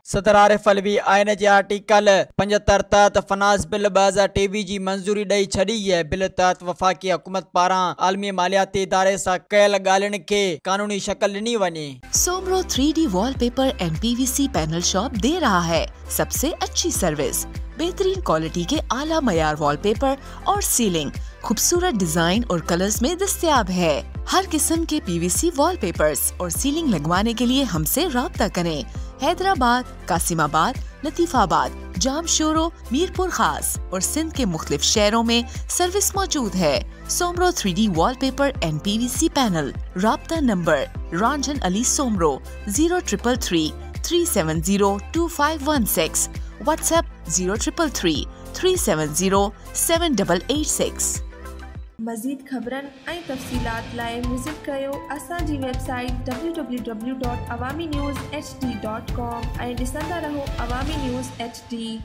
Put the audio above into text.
सदर आरिफ अलवी आइन जे आर्टिकल 75 तहत फनास बिल 2023 जी मंजूरी ॾेई छॾी है। बिल तहत वफ़ाक़ी हुकूमत पारां आलमी मालियाती इदारे सां कयल ॻाल्हियुनि खे कानूनी शक्ल ॾिनी वञे। Soomro 3D wallpaper and PVC panel shop दे रहा है सबसे अच्छी सर्विस, बेहतरीन क्वालिटी के आला मयार वॉलपेपर और सीलिंग खूबसूरत डिजाइन और कलर्स में दस्तयाब है। हर किस्म के PVC वॉलपेपर्स और सीलिंग लगवाने के लिए हमसे राब्ता करें। हैदराबाद, कासिमाबाद, लतीफाबाद, जामशोरो, मीरपुर खास और सिंध के मुख्तलिफ शहरों में सर्विस मौजूद है। Soomro 3D wallpaper and PVC panel. राब्ता नंबर रंजन अली सोमरो 0333 370 2516। व्हाट्सएप 0333 370 7886। मज़ीद ख़बरनि ऐं तफ़सीलात लाइ विज़िट कयो असांजी वेबसाइट www.awamiNewsHD.com ऐं ॾिसंदा रहो अवामी न्यूज़ HD।